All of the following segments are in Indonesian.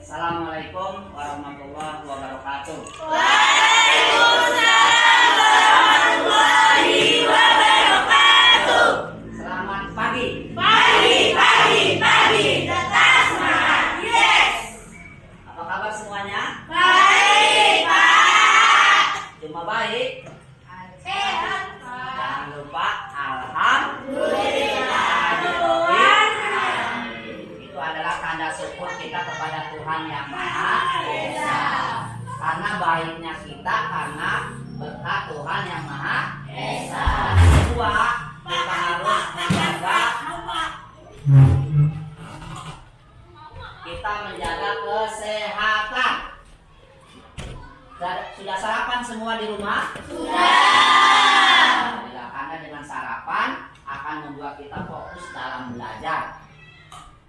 Assalamualaikum warahmatullahi wabarakatuh. Waalaikumsalam warahmatullahi wabarakatuh. Selamat pagi. Pagi. Tetap semangat. Yes. Apa kabar semuanya? Baik, Pak. Cuma baik. Sehat, Pak. Jangan lupa alhamdulillah. Itu adalah tanda syukur kita kepada Tuhan Yang Maha Esa. Karena baiknya kita karena berkat Tuhan Yang Maha Esa. Kedua, kita harus menjaga kesehatan. Sudah sarapan semua di rumah? Sudah. Karena dengan sarapan akan membuat kita fokus dalam belajar.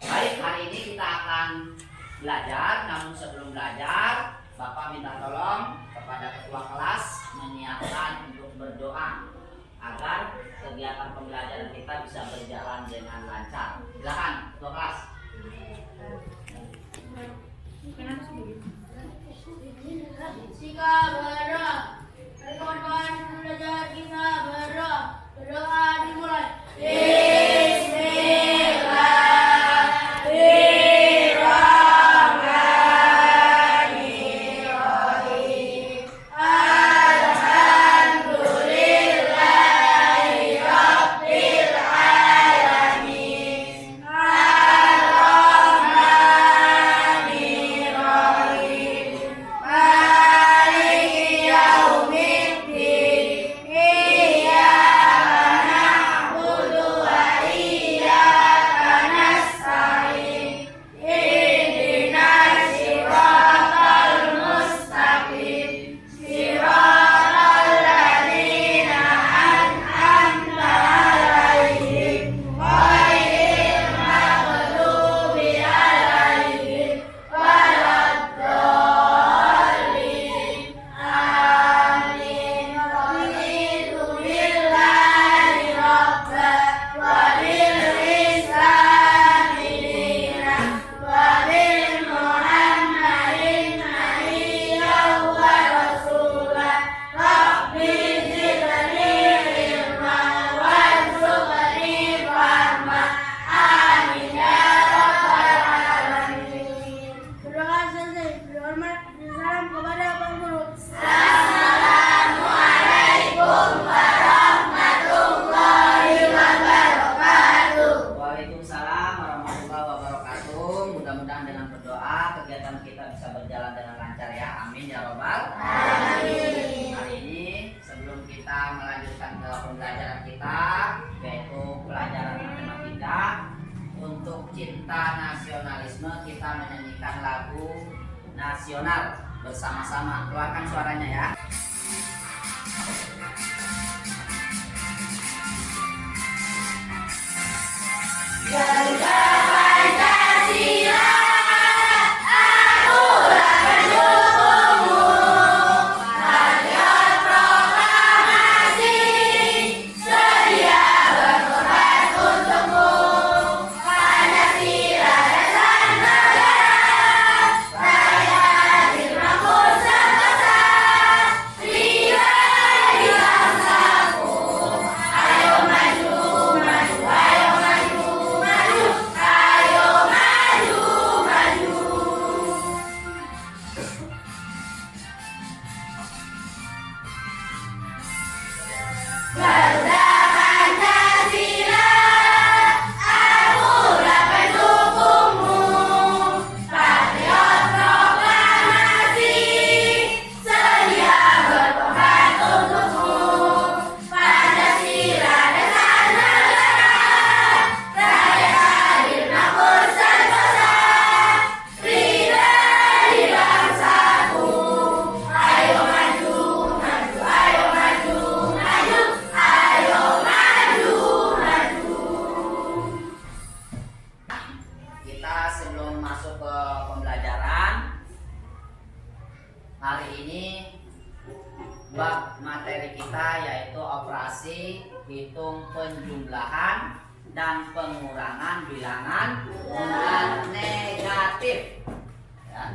Baik, hari ini kita akan belajar. Namun sebelum belajar, Bapak minta tolong kepada ketua kelas menyiapkan untuk berdoa agar kegiatan pembelajaran kita bisa berjalan dengan lancar. Silakan, ketua kelas. Jika berdoa, kawan-kawan belajar kita berdoa. Berdoa dimulai. Bismillahirrahmanirrahim. Alhamdulillahirabbil alamin. Ar-Rahmanirrahim. Maliki yaumiddin. Iyyaka na'budu wa iyyaka nasta'in. Ihdinas siratal mustaqim. Siratal ladzina an'amta 'alaihim ghairil maghdubi 'alaihim waladdallin. Amin. Raditu billahi rabban wa bil islami dinan wa bil muhammadin nabiyyan wa rasulan. Rabbi zidni ilman warzuqni fahman. Amin ya rabbal alamin. Berdoa selesai. Berhormat salam kepada Pak Guru. Assalamualaikum warahmatullahi wabarakatuh. Waalaikumsalam warahmatullahi wabarakatuh. Mudah-mudahan dengan berdoa kegiatan kita bisa berjalan dengan lancar ya. Amin ya robbal alamin. Hari ini sebelum kita melanjutkan ke pembelajaran kita, yaitu pelajaran matematika, untuk cinta nasionalisme kita menyanyikan lagu nasional bersama-sama. Keluarkan suaranya ya. Garuda Pancasila, akulah pendukungmu. Patriot proklamasi, sedia berkorban untukmu. Pancasila dasar negara, rakyat dirangkul sebesar. Pribadi bangsaku, ayo maju, ayo maju. Ayo maju, maju. Garuda Pancasila, akulah pendukungmu. Patriot proklamasi, sedia berkorban untukmu. Pancasila dasar negara, rakyat hadir makmur sentosa. Pribadi bangsaku, ayo maju, ayo maju, ayo maju, Kita sebelum masuk ke pembelajaran hari ini, bab materi kita yaitu operasi hitung penjumlahan dan pengurangan bilangan bulan negatif. Ya.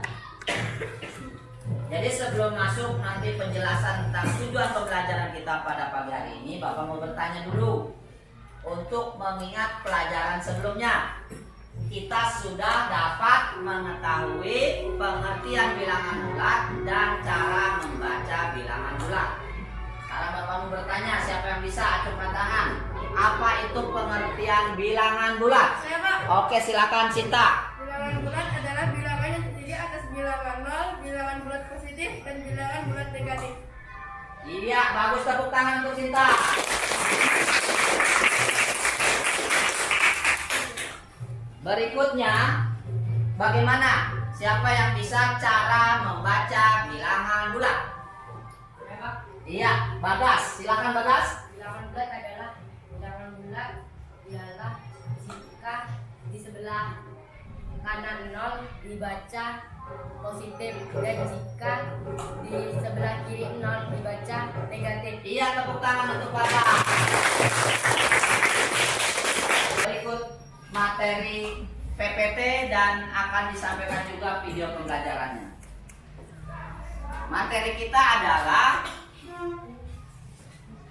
Jadi sebelum masuk nanti penjelasan tentang tujuan pembelajaran kita pada pagi hari ini, Bapak mau bertanya dulu. Untuk mengingat pelajaran sebelumnya, kita sudah dapat mengetahui pengertian bilangan bulat dan cara membaca bilangan bulat. Sekarang Bapak mau bertanya, siapa yang bisa acungkan tangan? Apa itu pengertian bilangan bulat? Saya, Pak. Oke, silakan Cinta. Bilangan bulat adalah bilangan yang terdiri atas bilangan 0, bilangan bulat positif, dan bilangan bulat negatif. Iya, bagus, tepuk tangan untuk Cinta. Berikutnya, bagaimana? Siapa yang bisa cara membaca bilangan bulat? Ya, Pak. Iya, Bagas. Silakan Bagas. Bilangan bulat adalah bilangan bulat ialah jika di sebelah kanan 0 dibaca positif dan jika di sebelah kiri 0 dibaca negatif. Iya, tepuk tangan untuk Bagas. Berikut materi PPT dan akan disampaikan juga video pembelajarannya. Materi kita adalah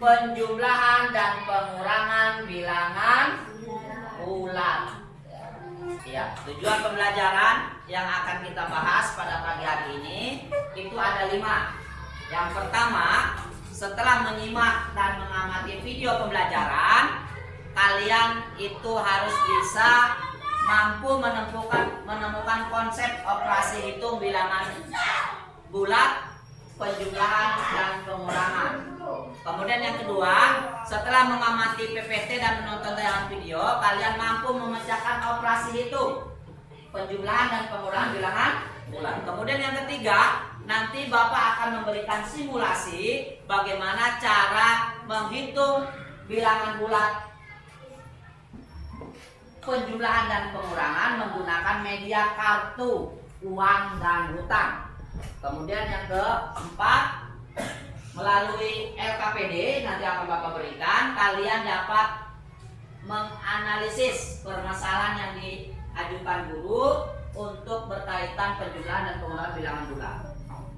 penjumlahan dan pengurangan bilangan bulat. Ya, tujuan pembelajaran yang akan kita bahas pada pagi hari ini itu ada 5. Yang pertama, setelah menyimak dan mengamati video pembelajaran, kalian itu harus bisa mampu menemukan konsep operasi hitung bilangan bulat, penjumlahan dan pengurangan. Kemudian yang kedua, setelah mengamati PPT dan menonton tayangan video, kalian mampu memecahkan operasi hitung penjumlahan dan pengurangan bilangan bulat. Kemudian yang ketiga, nanti Bapak akan memberikan simulasi bagaimana cara menghitung bilangan bulat, penjumlahan dan pengurangan menggunakan media kartu, uang dan hutang. Kemudian yang keempat, melalui LKPD nanti akan Bapak berikan, kalian dapat menganalisis permasalahan yang diajukan guru untuk berkaitan penjumlahan dan pengurangan bilangan bulat.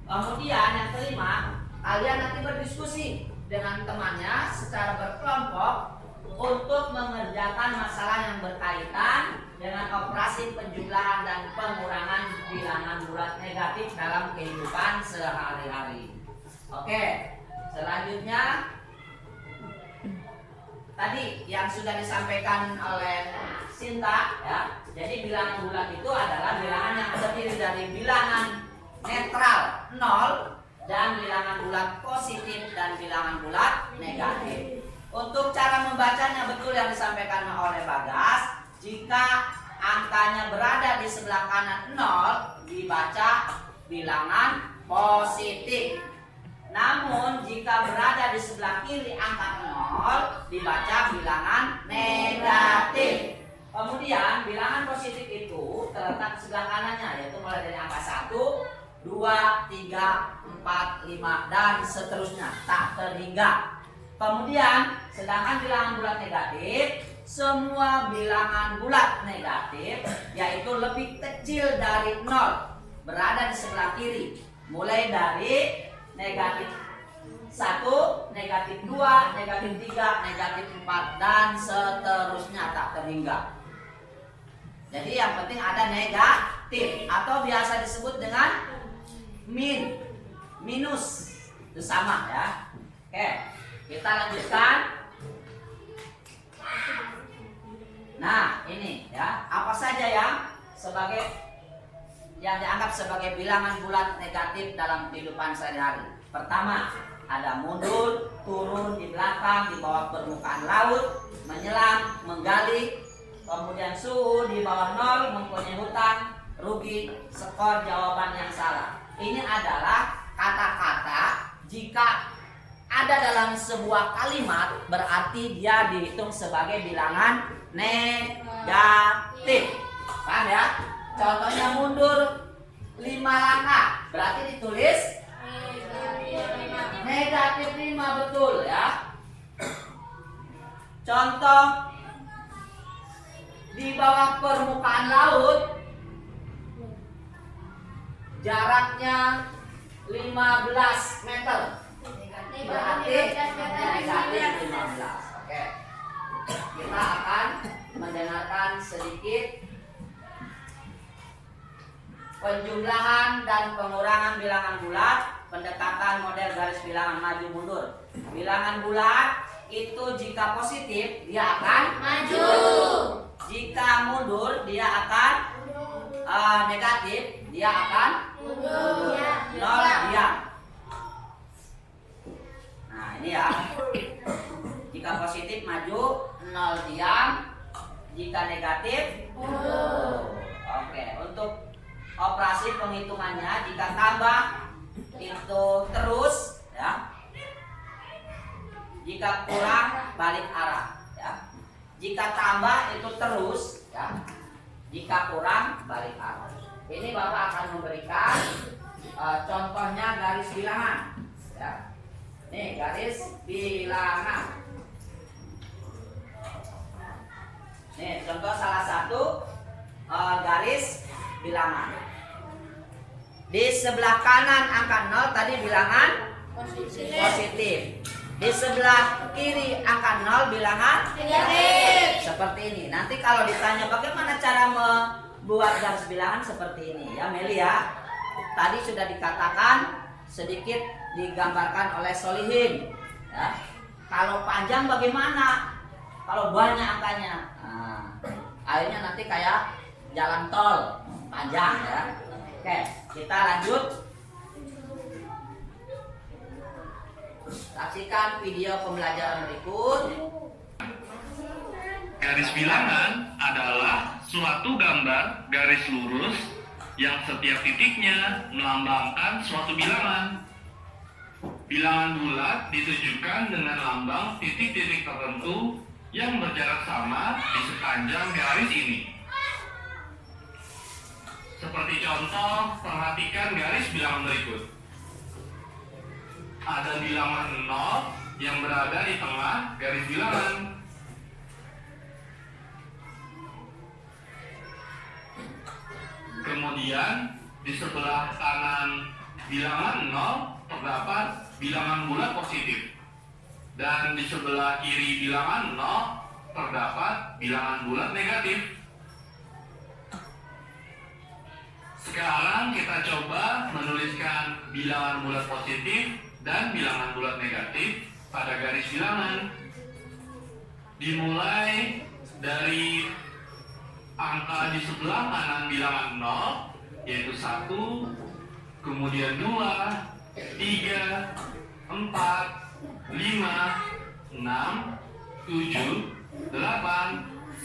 Kemudian yang kelima, kalian nanti berdiskusi dengan temannya secara berkelompok untuk mengerjakan masalah yang berkaitan dengan operasi penjumlahan dan pengurangan bilangan bulat negatif dalam kehidupan sehari-hari. Oke, selanjutnya tadi yang sudah disampaikan oleh Sinta ya. Jadi bilangan bulat itu adalah bilangan yang terdiri dari bilangan netral 0 dan bilangan bulat positif dan bilangan bulat negatif. Untuk cara membacanya betul yang disampaikan oleh Bagas, jika angkanya berada di sebelah kanan 0 dibaca bilangan positif. Namun jika berada di sebelah kiri angka 0 dibaca bilangan negatif. Kemudian bilangan positif itu terletak di sebelah kanannya, yaitu mulai dari angka 1, 2, 3, 4, 5 dan seterusnya tak terhingga. Kemudian sedangkan bilangan bulat negatif, semua bilangan bulat negatif yaitu lebih kecil dari 0 berada di sebelah kiri, mulai dari negatif 1, negatif 2, negatif 3, negatif 4 dan seterusnya tak terhingga. Jadi yang penting ada negatif atau biasa disebut dengan minus, itu sama ya. Oke, kita lanjutkan. Nah ini ya, apa saja yang dianggap sebagai bilangan bulat negatif dalam kehidupan sehari-hari. Pertama, ada mundur, turun, di belakang, di bawah permukaan laut, menyelam, menggali, kemudian suhu di bawah 0, mempunyai hutang, rugi, skor, jawaban yang salah. Ini adalah kata-kata jika ada dalam sebuah kalimat berarti dia dihitung sebagai bilangan negatif. Paham ya? Contohnya mundur 5 langkah berarti ditulis negatif 5, betul ya. Contoh di bawah permukaan laut jaraknya 5 15 meter. Berarti negatif 15. Oke. Kita akan mendengarkan sedikit penjumlahan dan pengurangan bilangan bulat, pendekatan model garis bilangan maju mundur. Bilangan bulat itu jika positif dia akan Maju. jika mundur dia akan negatif, dia akan nol diam. Nah ini ya, jika positif maju, nol diam, jika negatif mundur. Oke, untuk operasi penghitungannya, jika tambah itu terus ya, jika kurang balik arah ya, jika tambah itu terus ya, jika kurang balik arah. Ini Bapak akan memberikan contohnya garis bilangan ya. Nih garis bilangan. Nih contoh salah satu garis bilangan. Di sebelah kanan angka 0 tadi bilangan positif. Di sebelah kiri angka 0 bilangan Negatif. seperti ini. Nanti kalau ditanya bagaimana cara membuat garis bilangan seperti ini ya Meli ya. Tadi sudah dikatakan sedikit digambarkan oleh Solihin ya. Kalau panjang bagaimana? Kalau banyak angkanya. Nah, akhirnya nanti kayak jalan tol panjang ya. Oke, kita lanjut. Saksikan video pembelajaran berikut. Garis bilangan adalah suatu gambar garis lurus yang setiap titiknya melambangkan suatu bilangan. Bilangan bulat ditunjukkan dengan lambang titik-titik tertentu yang berjarak sama di sepanjang garis ini. Seperti contoh, perhatikan garis bilangan berikut. Ada bilangan 0 yang berada di tengah garis bilangan. Kemudian di sebelah kanan bilangan 0 terdapat bilangan bulat positif. Dan di sebelah kiri bilangan 0 terdapat bilangan bulat negatif. Sekarang kita coba menuliskan bilangan bulat positif dan bilangan bulat negatif pada garis bilangan. Dimulai dari angka di sebelah kanan bilangan 0, yaitu 1, kemudian 2, 3, 4, 5, 6, 7, 8,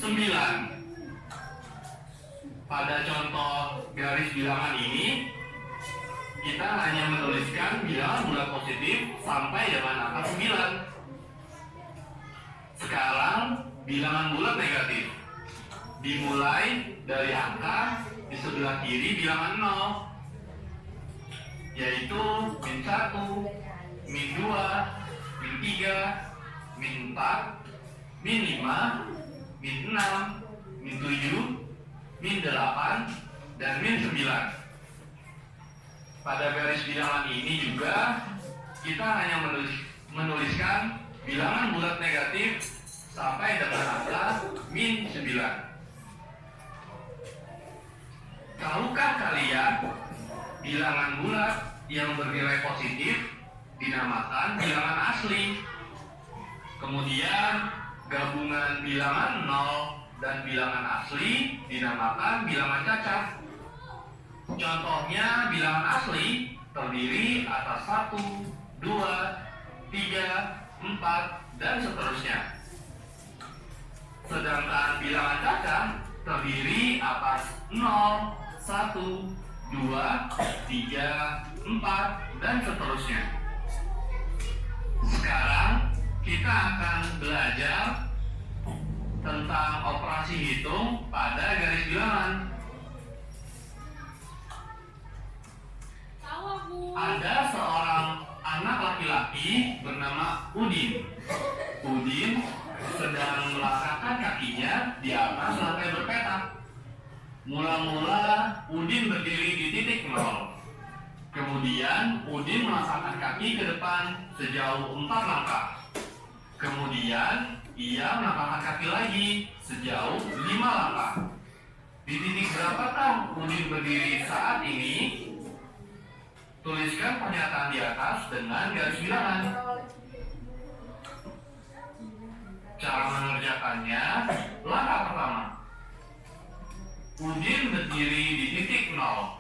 9. Pada contoh garis bilangan ini, kita hanya menuliskan bilangan bulat positif sampai dengan angka 9. Sekarang bilangan bulat negatif. Dimulai dari angka di sebelah kiri bilangan 0, yaitu min 1, min 2, min 3, min 4, min 5, min 6, min 7, min 8, dan min 9. Pada garis bilangan ini juga kita hanya menuliskan bilangan bulat negatif sampai dengan angka min 9. Tahukah kalian bilangan bulat yang bernilai positif dinamakan bilangan asli? Kemudian gabungan bilangan 0 dan bilangan asli dinamakan bilangan cacat. Contohnya bilangan asli terdiri atas 1, 2, 3, 4, dan seterusnya. Sedangkan bilangan cacat terdiri atas 0, 1, 2, 3, 4, dan seterusnya. Sekarang kita akan belajar tentang operasi hitung pada garis bilangan. Ada seorang anak laki-laki bernama Udin. Udin sedang melangkahkan kakinya di atas lantai berpetak. Mula-mula Udin berdiri di titik 0. Kemudian Kemudian Udin melangkahkan kaki ke depan sejauh 4 langkah. Kemudian ia melangkahkan kaki lagi sejauh 5 langkah. Di titik berapakah Udin berdiri saat ini? Tuliskan pernyataan di atas dengan garis bilangan. Cara mengerjakannya, langkah pertama. Udin berdiri di titik 0.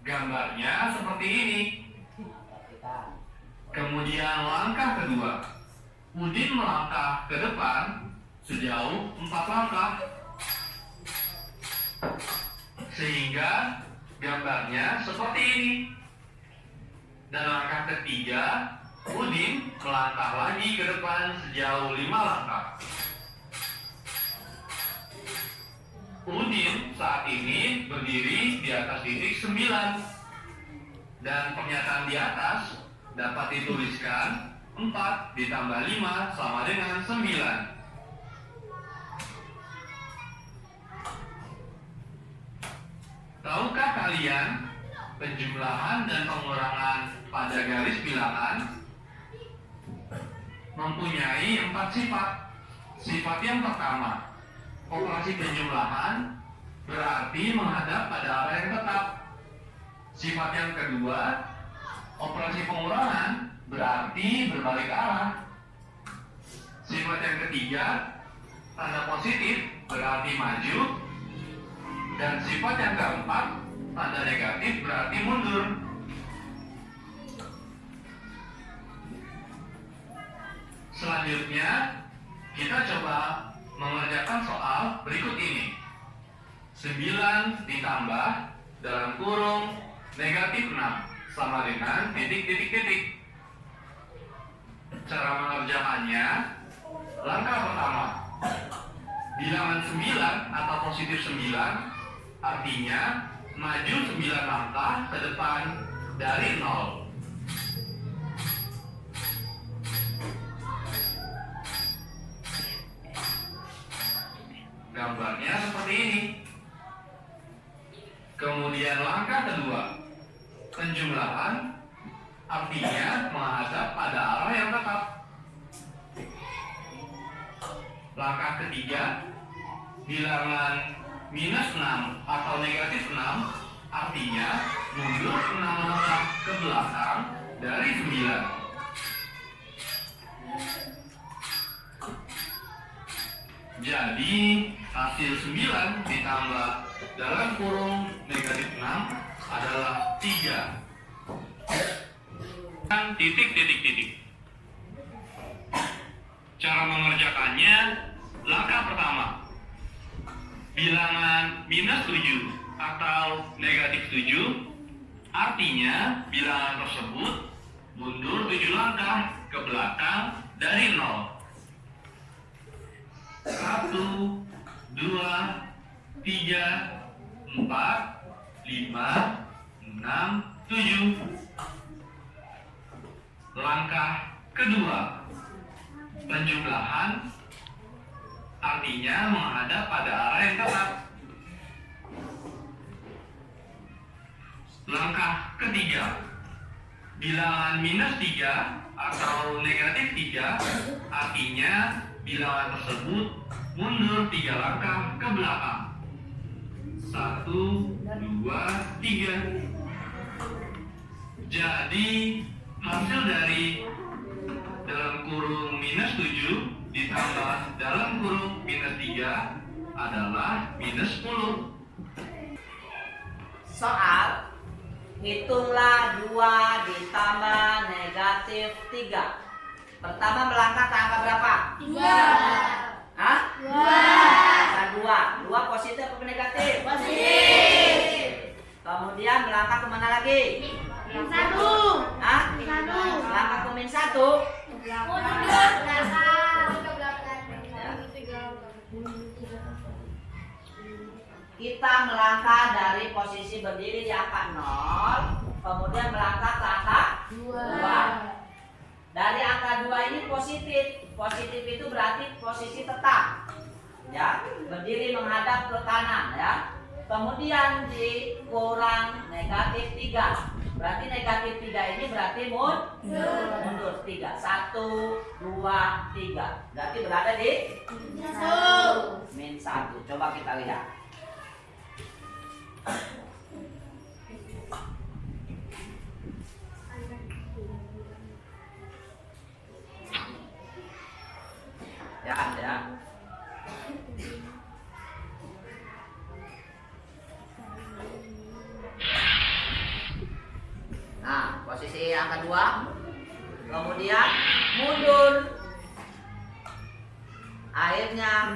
Gambarnya seperti ini. Kemudian langkah kedua. Udin melangkah ke depan sejauh 4 langkah. Sehingga gambarnya seperti ini. Dan langkah ketiga, Udin melangkah lagi ke depan sejauh 5 langkah. Udin saat ini berdiri di atas titik 9. Dan pernyataan di atas dapat dituliskan 4 ditambah 5 sama dengan 9. Tahukah kalian penjumlahan dan pengurangan pada garis bilangan mempunyai 4 sifat? Sifat yang pertama, operasi penjumlahan berarti menghadap pada arah yang tetap. Sifat yang kedua, operasi pengurangan berarti berbalik arah. Sifat yang ketiga, tanda positif berarti maju. Dan sifat yang keempat, tanda negatif berarti mundur. Selanjutnya, kita coba mengerjakan soal berikut ini. 9 ditambah dalam kurung negatif 6 sama dengan titik. Cara mengerjakannya, langkah pertama. Bilangan 9 atau positif 9 artinya maju 9 langkah ke depan dari 0. Gambarnya seperti ini. Kemudian langkah kedua, penjumlahan artinya menghadap pada arah yang tetap. Langkah ketiga, bilangan minus 6 atau negatif 6 artinya mundur 6 langkah ke belakang dari 9. Jadi hasil 9 ditambah dalam kurung negatif 6 adalah 3. Dan titik. Cara mengerjakannya, langkah pertama. Bilangan minus 7 atau negatif 7 artinya bilangan tersebut mundur 7 langkah ke belakang dari 0. 1, 2, 3, 4, 5, 6, 7. Langkah kedua, penjumlahan artinya menghadap pada arah yang tetap. Langkah ketiga, bilangan minus 3 atau negatif 3 artinya bilangan tersebut mundur 3 langkah ke belakang. 1, 2, 3. Jadi hasil dari dalam kurung minus 7 ditambah dalam kurung minus 3 adalah minus 10. Soal, hitunglah 2 ditambah negatif 3. Pertama melangkah ke angka berapa? 2. Hah? 2. 2 positif atau negatif? Positif. Kemudian melangkah kemana lagi? Min 1. Hah? Min 1. Melangkah ke min 1. Kita melangkah dari posisi berdiri di angka 0, kemudian melangkah ke angka 2. Dari angka 2 ini positif. Positif itu berarti posisi tetap. Ya, berdiri menghadap ke kanan ya. Kemudian dikurang negatif 3. Berarti negatif 3 ini berarti mundur 3. 1, 2, 3. Berarti berada di min 1. Coba kita lihat. Ya. Nah, posisi yang kedua, kemudian mundur. Akhirnya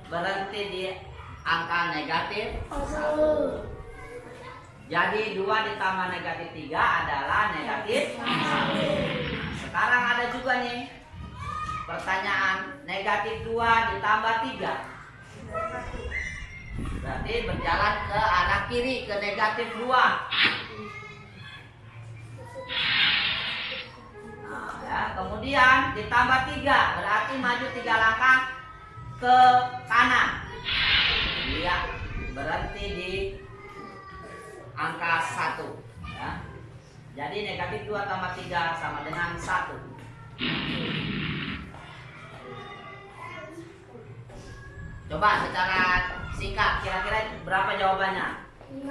berhenti di angka negatif 1. Jadi 2 ditambah negatif 3 adalah negatif 1. Sekarang ada juga nih pertanyaan, negatif 2 ditambah 3. Berarti berjalan ke arah kiri, ke negatif 2. Nah, ya, kemudian ditambah 3, berarti maju 3 langkah ke kanan. Iya, berhenti di angka 1. Ya. Jadi negatif 2 tambah 3 sama dengan 1. Coba secara singkat, kira-kira berapa jawabannya? 5.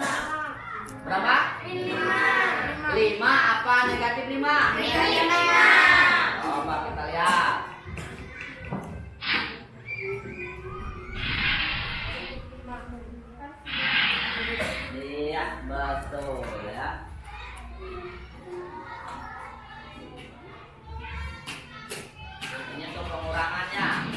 Berapa? 5 apa negatif 5? Negatif 5. Coba kita lihat. Lihat betul ya. Ini untuk pengurangannya.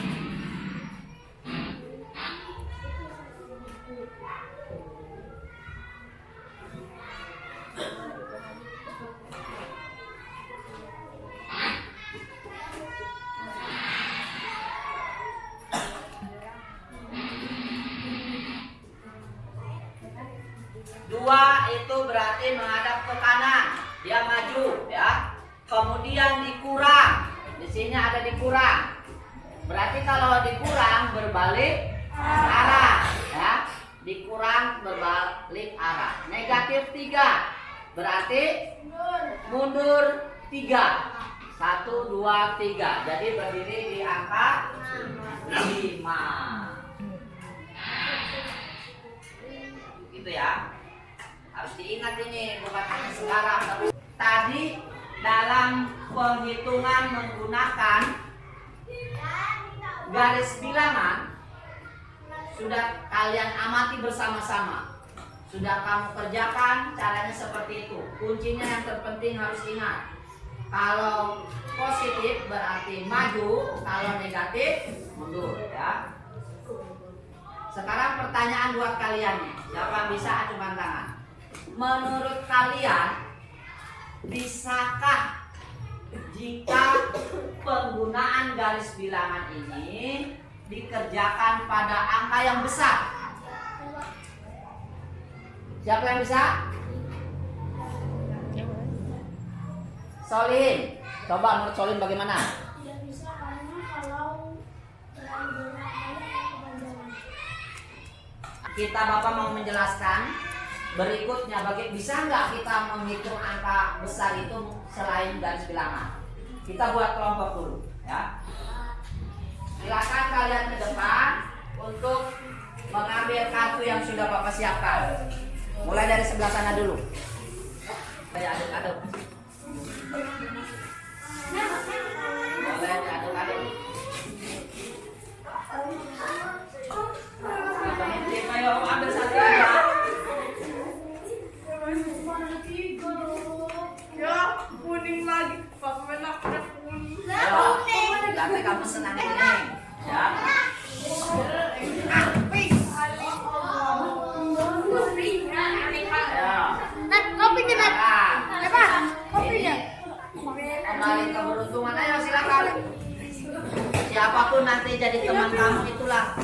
Dua itu berarti menghadap ke kanan, dia maju ya. Kemudian dikurang, di sini ada dikurang. Berarti kalau dikurang berbalik arah ya. Dikurang berbalik arah. Negatif 3 berarti mundur 3. 1, 2, 3. Jadi berdiri di angka 5. Gitu ya. Harus diingat ini, bukan hanya sekarang tapi tadi dalam penghitungan menggunakan garis bilangan sudah kalian amati bersama-sama. Sudah kamu kerjakan caranya seperti itu. Kuncinya yang terpenting harus ingat. Kalau positif berarti maju, kalau negatif mundur ya. Sekarang pertanyaan buat kalian nih. Siapa bisa acungkan tangan? Menurut kalian, bisakah jika penggunaan garis bilangan ini dikerjakan pada angka yang besar? Siapa yang bisa? Solin, coba menurut Solin bagaimana? Tidak bisa karena kalau beranjak banyak kepanjangan. Kita Bapak mau menjelaskan berikutnya, bisa nggak kita menghitung angka besar itu selain garis bilangan? Kita buat kelompok dulu ya. Silakan kalian ke depan untuk mengambil kartu yang sudah Bapak siapkan. Mulai dari sebelah sana dulu. Kayak aduk-aduk. Boleh diaduk-aduk. Ayo ambil satu aja. Ya, kuning lagi. Pak Menak kuning. Berarti kamu senang kuning, ya? Kopinya, apa? Kopinya. Kembali keberuntungan, ayo silakan. Siapapun nanti jadi teman kamu itulah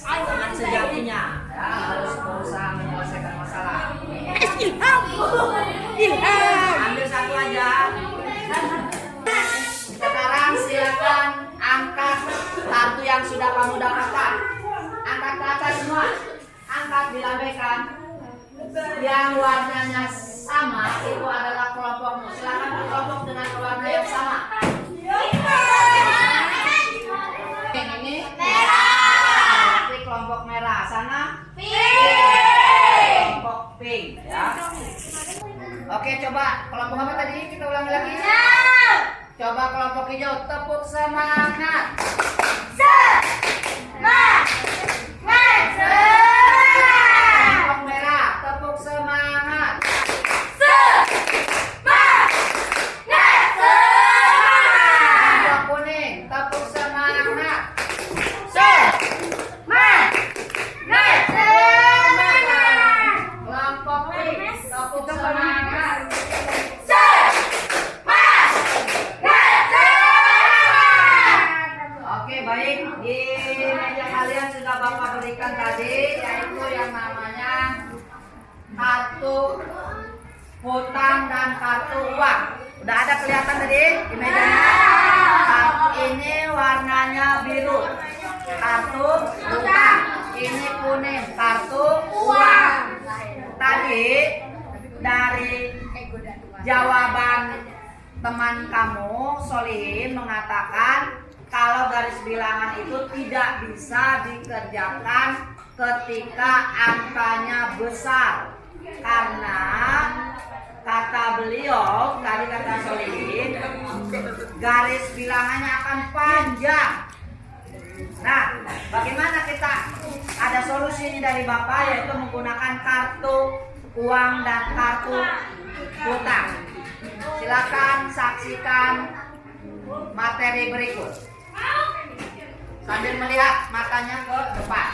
teman sejatinya, ya, harus berusaha menyelesaikan masalah. Ambil satu aja. Sekarang silakan angkat kartu yang sudah kamu dapatkan. Angkat ke atas semua. Angkat, dilambaikan. yang warnanya sama itu adalah kelompokmu. Silakan berkelompok dengan warna yang sama. Yang ini merah. Berarti kelompok merah. Sana pink. Kelompok pink ya. Oke, coba kelompok apa tadi? Kita ulangi lagi. Coba kelompok hijau, tepuk semangat. Kelompok merah, tepuk semangat. Kelompok kuning, tepuk semangat. Kelompok pink, tepuk semangat. Oke, baik. Di meja kalian sudah Bapak berikan tadi, yaitu yang namanya kartu hutang dan kartu uang. Udah ada kelihatan tadi di mejanya? Kartu ini warnanya biru, kartu hutang. Ini kuning, kartu uang. Tadi dari jawaban teman kamu, Solihin, mengatakan kalau garis bilangan itu tidak bisa dikerjakan ketika angkanya besar, karena kata beliau, tadi kata Solihin, garis bilangannya akan panjang. Nah, bagaimana kita ada solusi ini dari Bapak, yaitu menggunakan kartu uang dan kartu hutang. Silakan saksikan materi berikut sambil melihat matanya ke depan.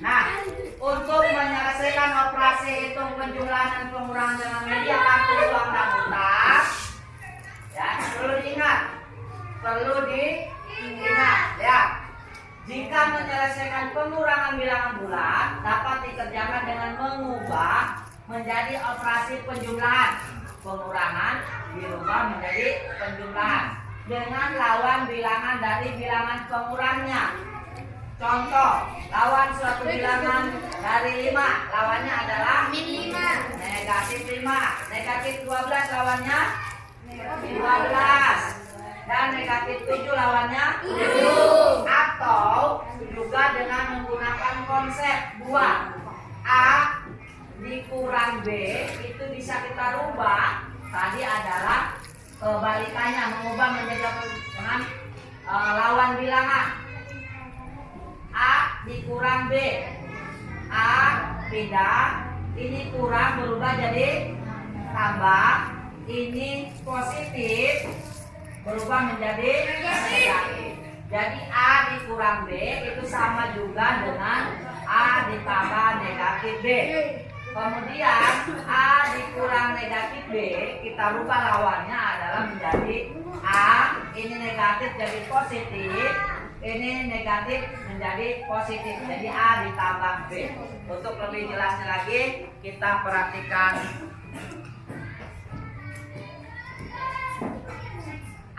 Nah, untuk menyelesaikan operasi hitung penjumlahan dan pengurangan dengan media kartu uang dan hutang, ya perlu diingat ya. Jika menyelesaikan pengurangan bilangan bulan dapat dikerjakan dengan mengubah menjadi operasi penjumlahan. Pengurangan dirubah menjadi penjumlahan dengan lawan bilangan dari bilangan pengurangnya. Contoh, lawan suatu bilangan dari 5, lawannya adalah -5. Negatif 5. Negatif 12 lawannya 15. Dan negatif 7 lawannya 7. Atau juga dengan menggunakan konsep buah. A dikurang B itu bisa kita rubah. Tadi adalah kebalikannya, mengubah menjadi dengan lawan bilangan. A dikurang B, A pindah, ini kurang berubah jadi tambah, ini positif berubah menjadi negatif. Jadi A dikurang B itu sama juga dengan A ditambah negatif B. Kemudian A dikurang negatif B, kita rubah lawannya adalah menjadi A, ini negatif jadi positif, ini negatif menjadi positif, jadi A ditambah B. Untuk lebih jelasnya lagi, kita perhatikan.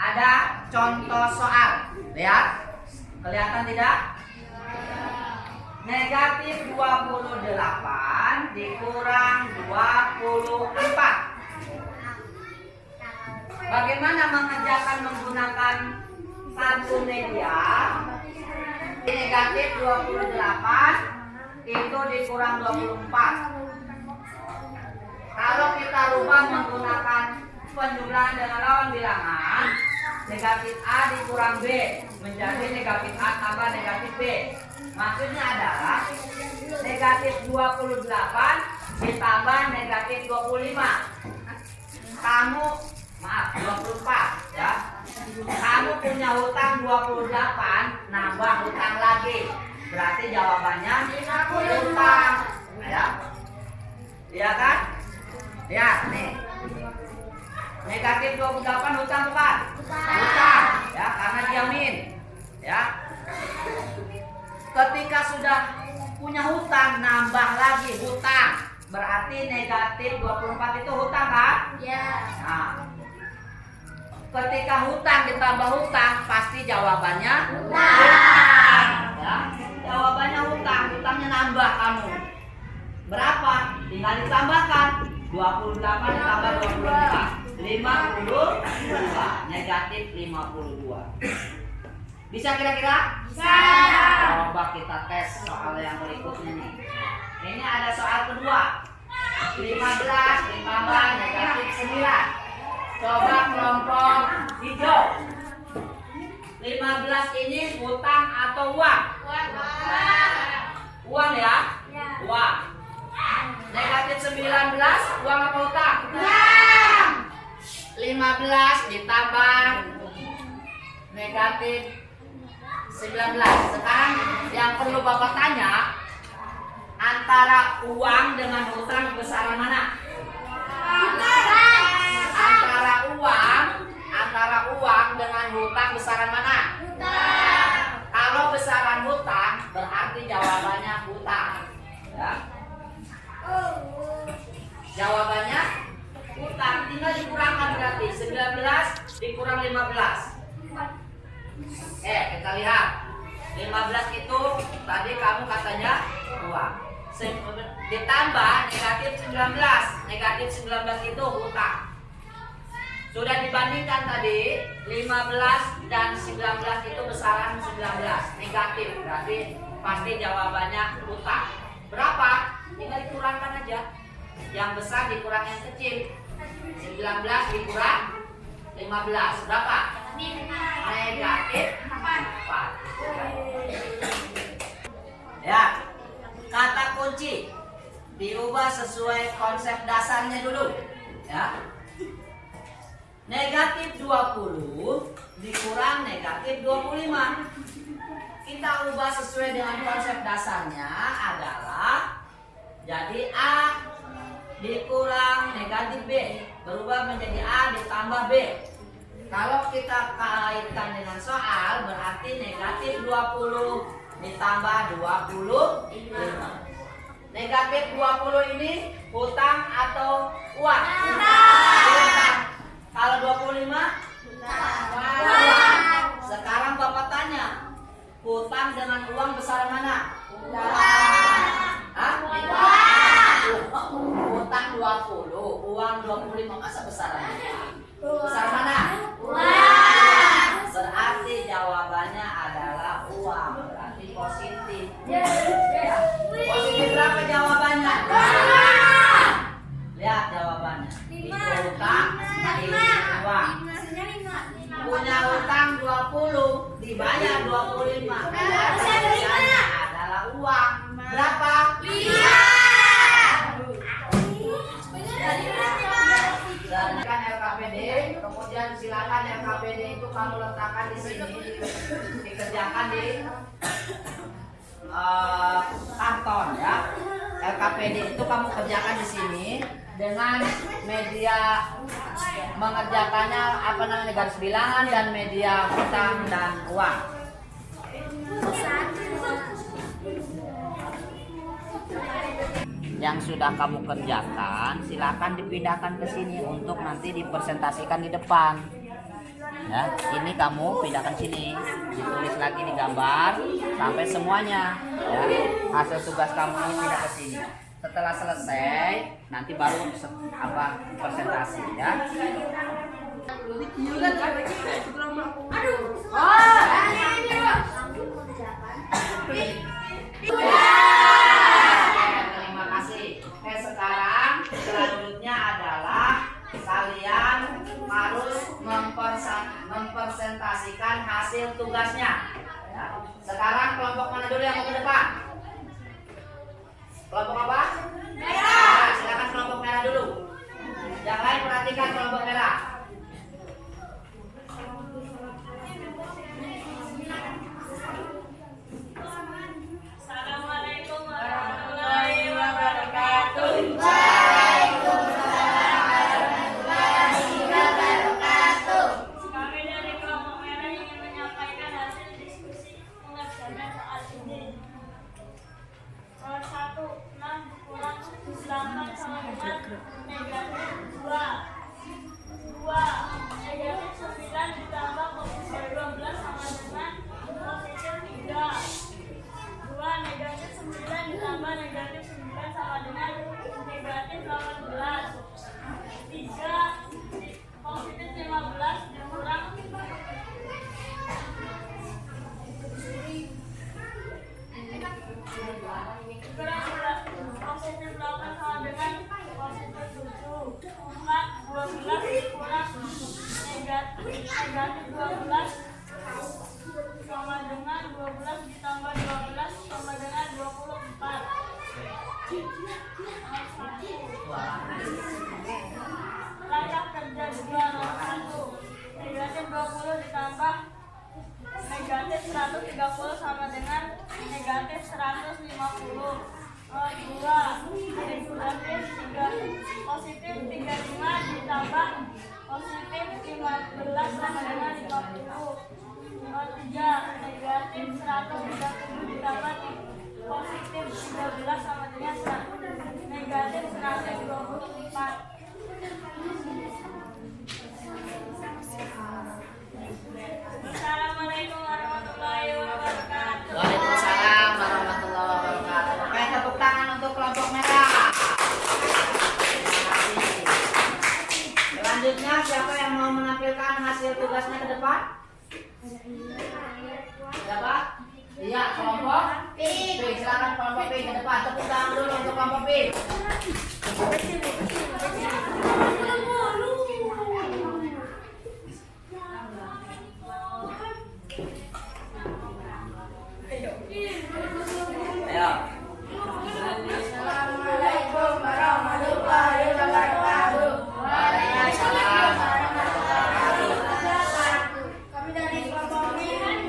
Ada contoh soal, lihat, kelihatan tidak? Negatif 28 dikurang 24. Bagaimana mengerjakan menggunakan kartu media? Negatif 28 itu dikurang 24. Kalau kita rubah menggunakan penjumlahan dengan lawan bilangan, negatif A dikurang B menjadi negatif A tambah negatif B. Maksudnya adalah negatif 28 ditambah negatif 25. Kamu, maaf, 24 ya. Kamu punya hutang 28, nambah hutang lagi. Berarti jawabannya hutang. Ya. Iya kan? Lihat nih. Negatif 28 hutang bukan? Hutang. Ya, karena diamin. Ya. Ketika sudah punya hutang, nambah lagi hutang. Berarti negatif 24 itu hutang kan? Ya. Nah, ketika hutang ditambah hutang, pasti jawabannya hutang. Ya, jawabannya hutang, hutangnya nambah kamu. Berapa? Tinggal ditambahkan. 28 ditambah 25. 52. Negatif 52. Bisa kira-kira? Bisa. Coba kita tes soal yang berikutnya nih. Ini ada soal kedua. 15 ditambah negatif 9. Coba kelompok hijau. 15 ini hutang atau uang? Uang ya? Uang. Negatif 19 uang apa hutang? 15 ditambah negatif 19. Sekarang yang perlu Bapak tanya, antara uang dengan hutang besaran mana? Antara uang dengan hutang besaran mana? Kalau besaran hutang berarti jawabannya hutang. Ya. Jawabannya hutang, tinggal dikurangkan berarti 19 dikurang 15. Kita lihat 15 itu tadi kamu katanya uang, ditambah negatif 19. Negatif 19 itu hutang. Sudah dibandingkan tadi 15 dan 19 itu besaran 19 negatif, berarti pasti jawabannya hutang. Berapa? Tinggal dikurangkan aja. Yang besar dikurang yang kecil. 19 dikurang 15 berapa? Negatif 4. Ya, kata kunci diubah sesuai konsep dasarnya dulu. Ya. Negatif 20 dikurang negatif 25. Kita ubah sesuai dengan konsep dasarnya adalah jadi A dikurang negatif B, berubah menjadi A ditambah B. Kalau kita kaitkan dengan soal berarti negatif 20 ditambah 25. Negatif 20 ini hutang atau uang? Hutang. Kalau 25? Uang. Sekarang Bapak tanya, hutang dengan uang besar mana? Hutang 20, uang 25, masa besarannya? Besar mana? Uang. Berarti jawabannya adalah uang, berarti positif. Positif berapa jawabannya? Lihat jawabannya. Itu hutang, ini uang. Punya hutang 20, dibayar 25. Jawabannya adalah uang. Berapa? 5. Kan LKPD, kemudian silakan LKPD itu kamu letakkan di sini, dikerjakan di karton ya. LKPD itu kamu kerjakan di sini dengan media mengerjakannya apa namanya garis bilangan dan media hutang dan uang. Yang sudah kamu kerjakan silakan dipindahkan ke sini untuk nanti dipresentasikan di depan. Ya, ini kamu pindahkan sini, ditulis lagi di gambar sampai semuanya. Ya, hasil tugas kamu ini pindah ke sini. Setelah selesai, nanti baru presentasi ya. Terima kasih. Oke, sekarang selanjutnya adalah kalian harus mempresentasikan hasil tugasnya. Ya. Sekarang kelompok mana dulu yang mau ke depan? Kelompok apa? Merah. Nah, silakan kelompok merah dulu. Yang lain perhatikan kelompok merah. Assalamualaikum warahmatullahi wabarakatuh. Kami dari kelompok merah ingin menyampaikan hasil diskusi pengerjaan soal ini. Nomor 1, 6 kurang 8 sama dengan negatif 2. 2, negatif 9 ditambah positif 12 sama dengan positif 3. 2, negatif 9 ditambah negatif 9 sama dengan negatif 12 sama dengan 12 ditambah 12 sama dengan 24. Langkah kerja 2 nomor 1. Negatif 20 ditambah negatif 130 sama dengan negatif 150. 2. Negatif 3 positif 35 ditambah positif 15 sama dengan 50. 3. Negatif 130 ditambah positif 13 sama dengan negatif 124. Assalamualaikum warahmatullahi wabarakatuh. Waalaikumsalam warahmatullahi wabarakatuh. Oke, tepuk tangan untuk kelompok merah. Selanjutnya siapa yang mau menampilkan hasil tugasnya ke depan? Siapa? Iya, kelompok P. Silakan kelompok P ke depan. Tepuk tangan dulu untuk kelompok P. Ayo. Assalamualaikum warahmatullahi wabarakatuh. Waalaikumsalam warahmatullahi wabarakatuh. Kami dari kelompok B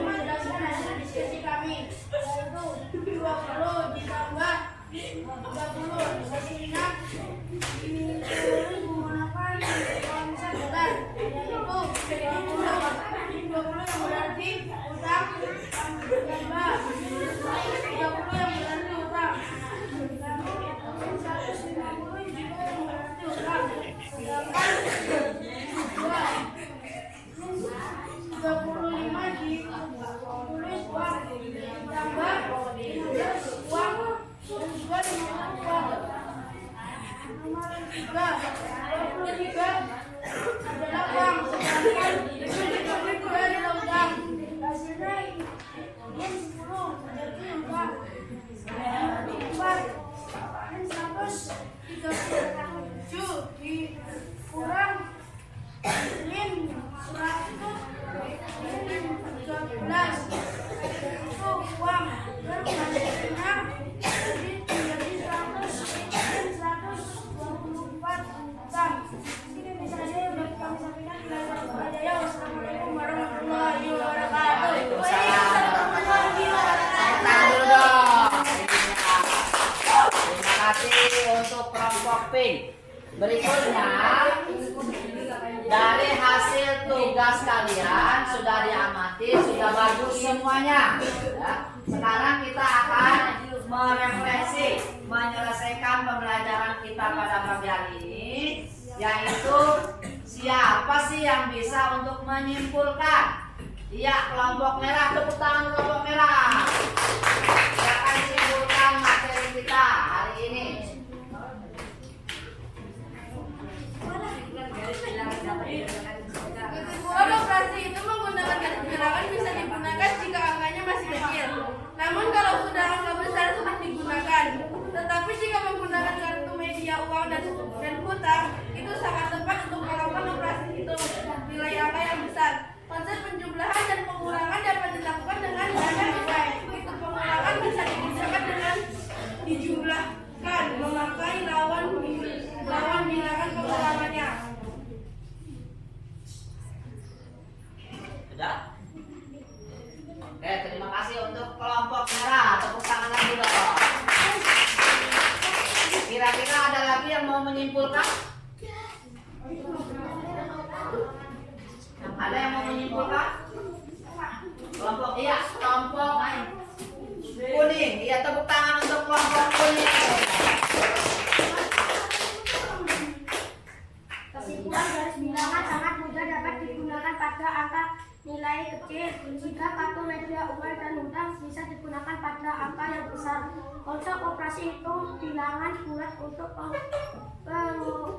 menjelaskan hasil diskusi kami, yaitu 20 ditambah 30 sehingga menggunakan konsep bulan, yaitu 20 yang berarti utang tambah 30 yang berarti utang, 150 juga yang berarti utang, sedangkan 35 ditulis uang ditambah 15 uang dan juga 50 uang. Nomor 23 adalah uang, sedangkan 32 adalah utang. Hasilnya ini 10 menjadi utang. 4 137 dikurang min 113 itu uang dan hasilnya jadi 124 utang. Ini bisa saja yang dapat kami sampaikan. Wassalamualaikum warahmatullahi wabarakatuh. Waalaikumsalam warahmatullahi wabarakatuh. Tangan dulu dong. Terima kasih untuk kelompok P. Berikutnya dari hasil tugas kalian sudah diamati, sudah bagus semuanya. Ya. Sekarang kita akan merefleksi, menyelesaikan pembelajaran kita pada pagi hari ini, yaitu siapa sih yang bisa untuk menyimpulkan? Iya, kelompok merah, tepuk tangan kelompok merah. Silakan simpulkan materi kita hari ini. Kesimpulan operasi itu menggunakan garis bilangan bisa digunakan jika angkanya masih kecil. Namun kalau sudah angka besar sulit digunakan. Tetapi jika menggunakan kartu media uang dan hutang itu sangat tepat untuk melakukan operasi hitung nilai angka yang besar. Konsep penjumlahan dan pengurangan dapat dilakukan dengan dana nilai. Itu pengurangan bisa dikerjakan dengan dijumlahkan, memakai lawan bilangan pengurangannya. Sudah? Oke, terima kasih untuk kelompok merah. Tepuk tangan lagi dong. Kira-kira ada lagi yang mau menyimpulkan? Ada yang mau menyimpulkan? Kelompok iya, kelompok kuning. Iya, tepuk tangan untuk kelompok kuning. Kesimpulan garis bilangan sangat mudah dapat digunakan pada angka nilai kecil. Jika kartu media uang dan hutang bisa digunakan pada angka yang besar. Konsep operasi hitung bilangan bulat untuk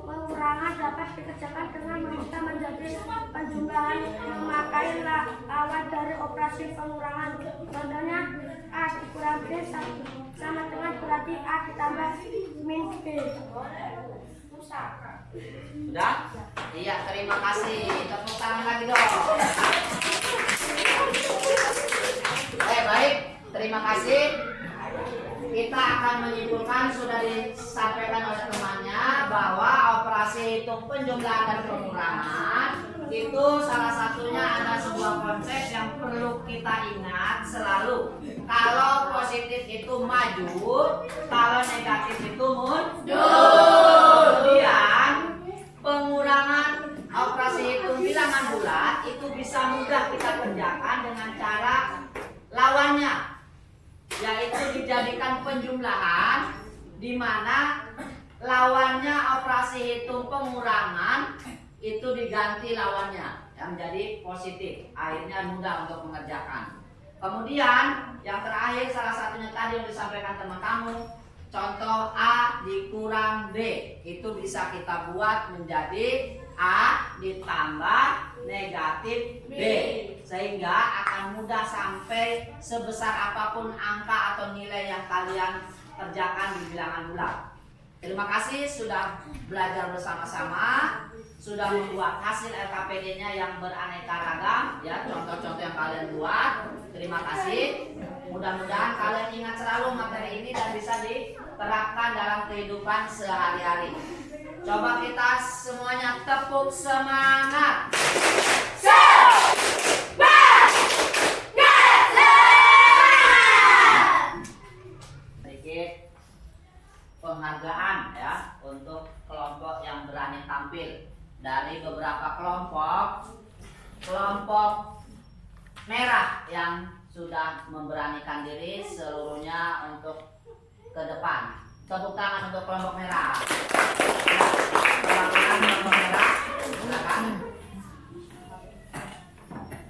pengurangan dapat dikerjakan dengan meminta menjadi penjumlahan memakai lawan dari operasi pengurangan. Contohnya A dikurang B sama dengan berarti A ditambah min B. pusaka. Sudah? Iya, terima kasih. Tepuk tangan lagi dong. Baik, terima kasih. Kita akan menyimpulkan, sudah disampaikan oleh temannya, bahwa operasi hitung penjumlahan dan pengurangan itu salah satunya ada sebuah konsep yang perlu kita ingat selalu. Kalau positif itu maju, kalau negatif itu mundur. Kemudian pengurangan operasi hitung bilangan bulat itu bisa mudah kita kerjakan dengan cara lawannya, yaitu dijadikan penjumlahan, di mana lawannya operasi hitung pengurangan itu diganti lawannya yang menjadi positif. Akhirnya mudah untuk mengerjakan. Kemudian yang terakhir, salah satunya tadi yang disampaikan teman kamu, contoh A dikurang B, itu bisa kita buat menjadi A ditambah negatif B, sehingga akan mudah sampai sebesar apapun angka atau nilai yang kalian kerjakan di bilangan bulat. Terima kasih sudah belajar bersama-sama, sudah membuat hasil LKPD-nya yang beraneka ragam, ya, contoh-contoh yang kalian buat. Terima kasih. Mudah-mudahan kalian ingat selalu materi ini dan bisa diterapkan dalam kehidupan sehari-hari. Coba kita semuanya tepuk semangat. Sedikit penghargaan ya untuk kelompok yang berani tampil. Dari beberapa kelompok merah yang sudah memberanikan diri seluruhnya untuk ke depan. Tepuk tangan untuk kelompok merah. Kelompok merah, silakan.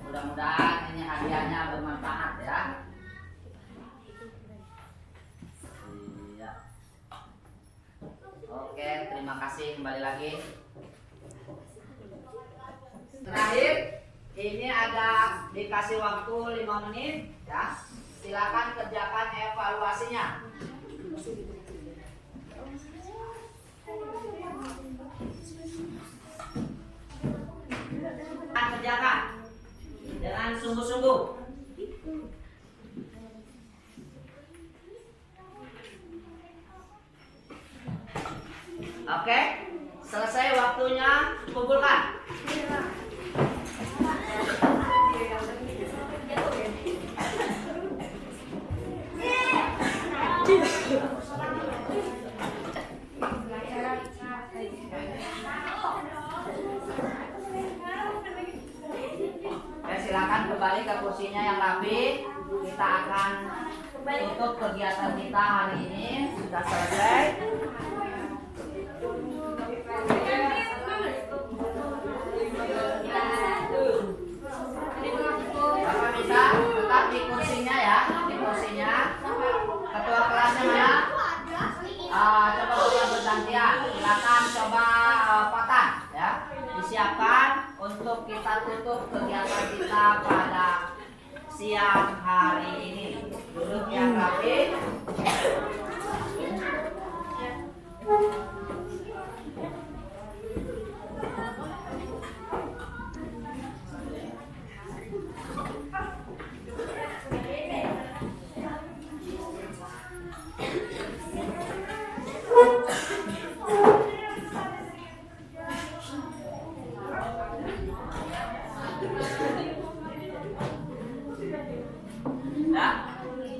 Mudah-mudahan ini hadiahnya bermanfaat ya. Iya. Oke, terima kasih, kembali lagi. Terakhir, ini ada dikasih waktu 5 menit ya. Silakan kerjakan evaluasinya. Kerjakan dengan sungguh-sungguh. Oke, selesai waktunya, kumpulkan. Silakan kembali ke kursinya yang rapi. Kita akan tutup kegiatan kita hari ini. Sudah selesai. Bapak bisa tetap di kursinya ya, di kursinya. Ketua kelasnya mana? Coba bergantian. Silakan coba potong ya. Disiapkan untuk kita tutup kegiatan kita pada siang hari ini. Duduk yang rapi.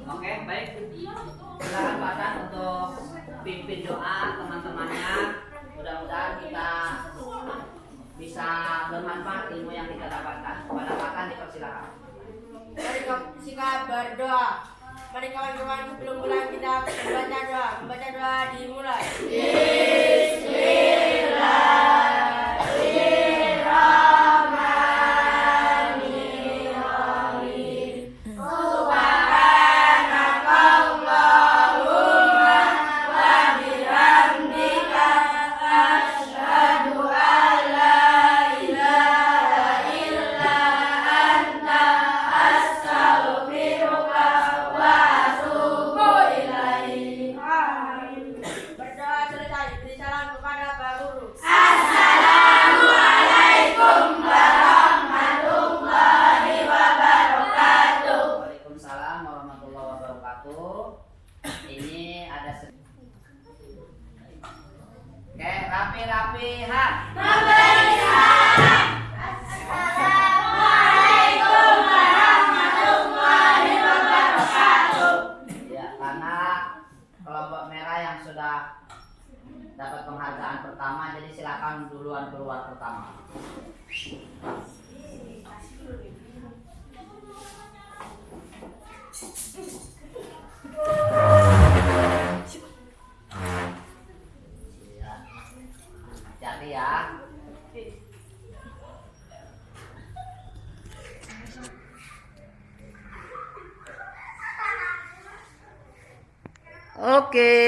Oke, baik. Silakan Pak Dan untuk pimpin doa teman-temannya. Mudah-mudahan kita bisa bermanfaat ilmu yang kita dapatkan. Kepada Pak Dan dipersilakan. Mari kita berdoa. Mari kawan-kawan sebelum mulai kita membaca doa. Membaca doa dimulai. Berdoa selesai. Rapi-rapihan. Ya, karena kelompok merah yang sudah dapat penghargaan pertama, jadi silakan duluan keluar pertama. Ya. Hati-hati ya. Oke.